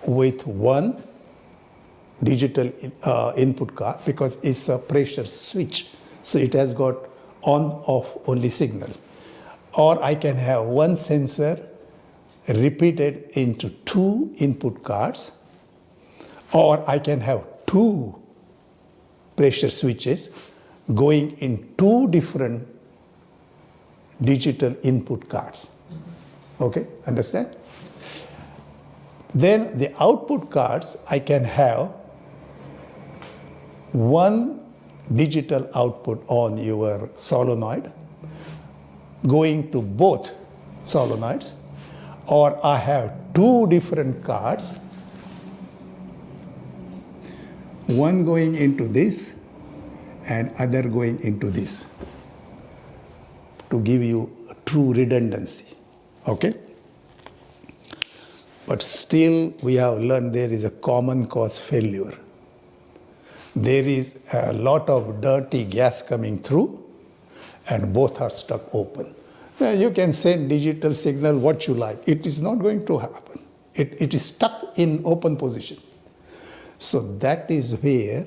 with one digital input card because it's a pressure switch. So it has got on-off only signal. Or I can have one sensor repeated into two input cards, or I can have two pressure switches going in two different digital input cards. Okay, understand? Then the output cards, I can have one digital output on your solenoid going to both solenoids, or I have two different cards, one going into this and other going into this, to give you a true redundancy. Okay? But still we have learned there is a common cause failure. There is a lot of dirty gas coming through and both are stuck open. You can send digital signal what you like. It is not going to happen. It is stuck in open position. So that is where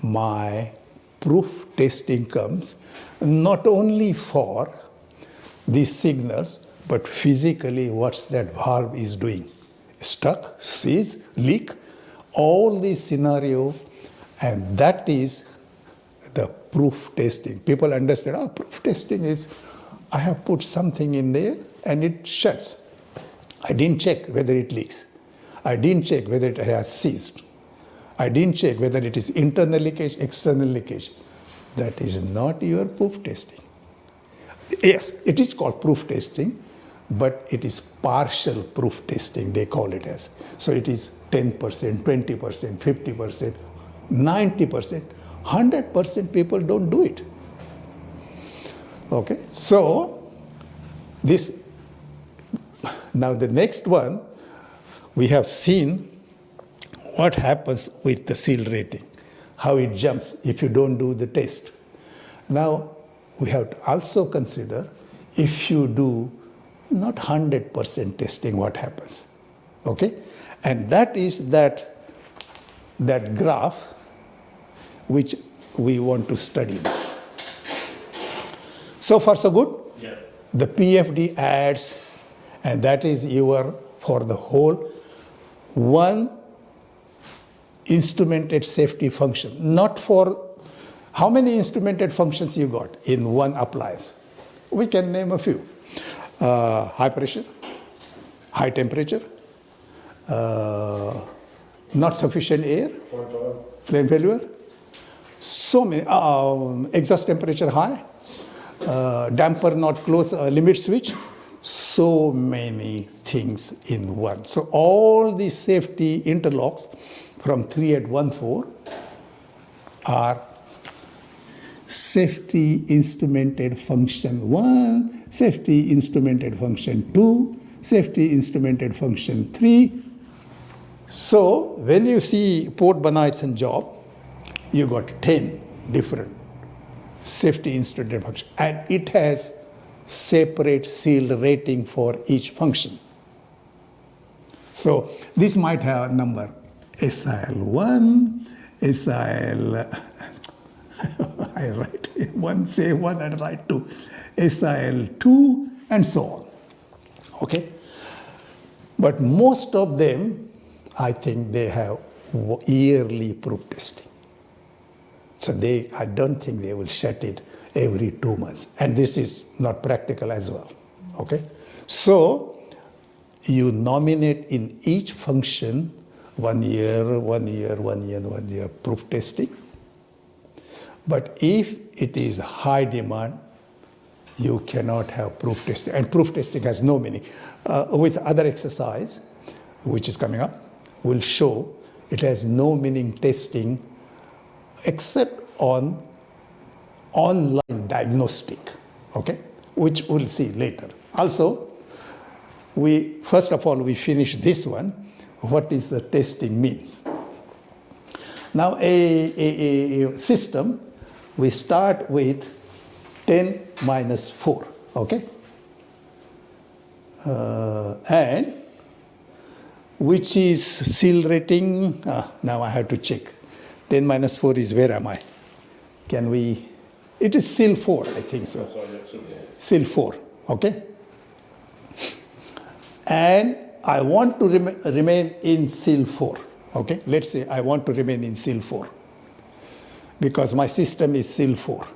my proof testing comes, not only for these signals, but physically what's that valve is doing. Stuck, seize, leak, all these scenarios, and that is the proof testing. People understand, proof testing is, I have put something in there and it shuts. I didn't check whether it leaks. I didn't check whether it has seized. I didn't check whether it is internal leakage, external leakage. That is not your proof testing. Yes, it is called proof testing, but it is partial proof testing, they call it as. So it is 10%, 20%, 50%, 90%, 100% people don't do it. Okay, so this, now the next one, we have seen what happens with the seal rating, how it jumps if you don't do the test. Now, we have to also consider if you do not 100% testing, what happens, okay? And that is that graph which we want to study. So far, so good? Yeah. The PFD adds, and that is your, for the whole, one instrumented safety function, not for, how many instrumented functions you got in one appliance? We can name a few. High pressure, high temperature, not sufficient air, flame failure, so many, exhaust temperature high, damper not close, limit switch, so many things in one. So all these safety interlocks from 3814 are safety instrumented function 1, safety instrumented function 2, safety instrumented function 3. So when you see Port Banaitsan job, you got 10 different safety instrumented functions, and it has separate seal rating for each function. So this might have a number SIL1, SIL, I write one, say one, and write two, SIL2, and so on. Okay? But most of them, I think they have yearly proof testing. So I don't think they will shut it every 2 months. And this is not practical as well. Okay? So you nominate in each function 1 year, 1 year, 1 year, 1 year proof testing. But if it is high demand, you cannot have proof testing. And proof testing has no meaning. With other exercise, which is coming up, will show it has no meaning testing except on online diagnostic, okay, which we'll see later. Also, first of all, we finish this one, what is the testing means. Now, a system, we start with 10 minus 4, okay? And which is seal rating. Now I have to check. 10 minus 4 is, where am I? Can we, it is seal 4, I think so. Seal 4, okay? And I want to remain in seal 4, okay? Let's say I want to remain in seal 4 because my system is seal 4.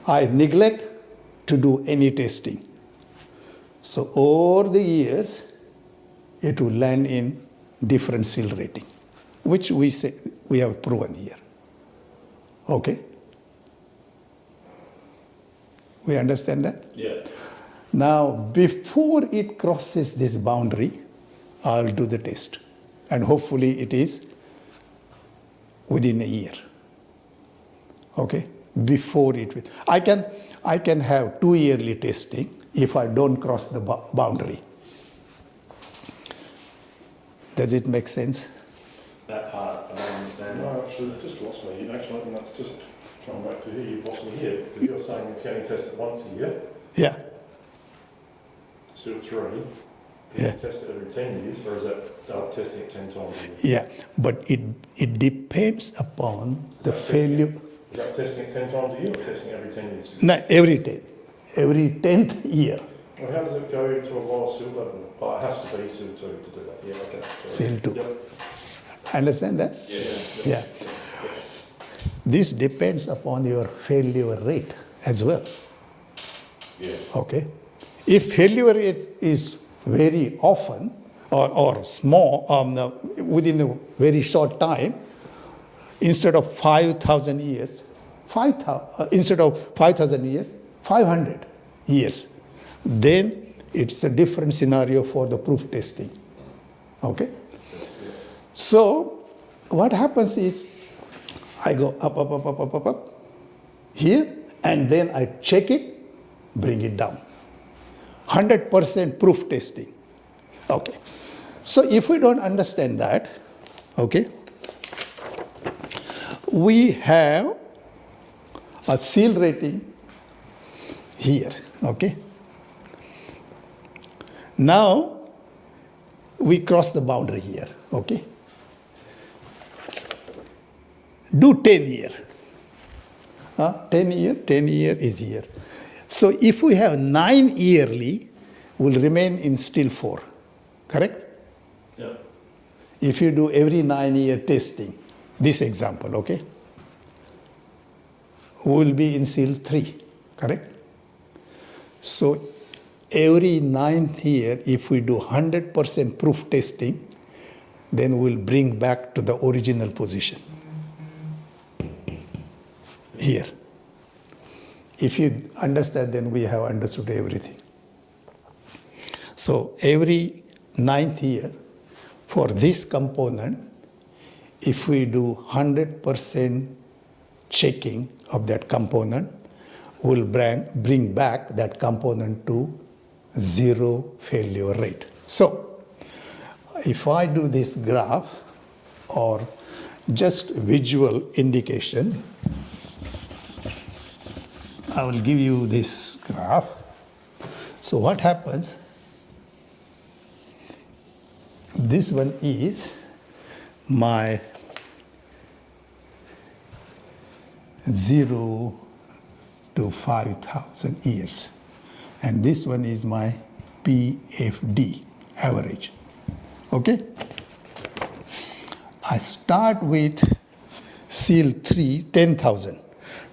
I neglect to do any testing. So over the years, it will land in different seal rating, which we say we have proven here. Okay? We understand that? Yeah. Now, before it crosses this boundary, I'll do the test. And hopefully it is within a year. Okay? Before it will. I can have 2 yearly testing if I don't cross the boundary. Does it make sense? That part, I don't understand. No, actually, you've just lost me. Actually, and that's just coming back to here. You've lost me here because you're saying you can only test it once a year. Yeah. Seal 3. Yeah. Test it every 10 years, or is that testing it 10 times a year? Yeah, but it depends upon the failure. Is that testing it 10 times a year or testing it every 10 years? No, every 10. Every 10th year. Well, how does it go to a lower seal level? Oh, it has to be seal 2 to do that. Yeah, okay. Seal 2. Yep. Understand that? Yeah. This depends upon your failure rate as well. Yeah. Okay? If failure rate is very often or small, within a very short time, instead of 5,000 years, instead of 5,000 years, 500 years, then it's a different scenario for the proof testing. Okay? So what happens is I go up here, and then I check it, bring it down. 100% proof testing. Okay. So if we don't understand that, okay, we have a seal rating here, okay? Now, we cross the boundary here, okay? Do 10 year. 10 year is here. So if we have 9 yearly, we'll remain in still 4, correct? Yeah. If you do every 9 year testing, this example, okay? We'll be in seal 3, correct? So every 9th year, if we do 100% proof testing, then we'll bring back to the original position. Here. If you understand, then we have understood everything. So every 9th year, for this component, if we do 100% checking of that component, we'll bring back that component to 0 failure rate. So if I do this graph or just visual indication, I will give you this graph. So what happens, this one is my 0 to 5,000 years. And this one is my PFD, average. Okay? I start with seal 3, 10,000.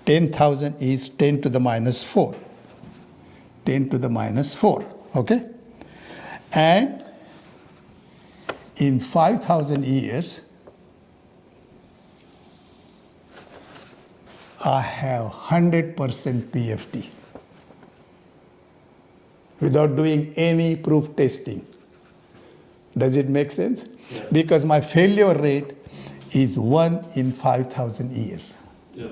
10,000 is 10 to the minus 4. 10 to the minus 4, okay? And in 5,000 years, I have 100% PFD without doing any proof testing. Does it make sense? Yeah. Because my failure rate is 1 in 5,000 years. Yeah.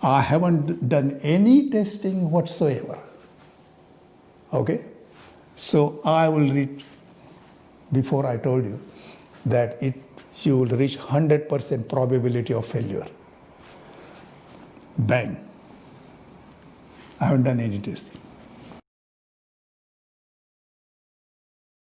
I haven't done any testing whatsoever. Okay? So I will reach, before I told you, that you will reach 100% probability of failure. Bang. I haven't done any testing.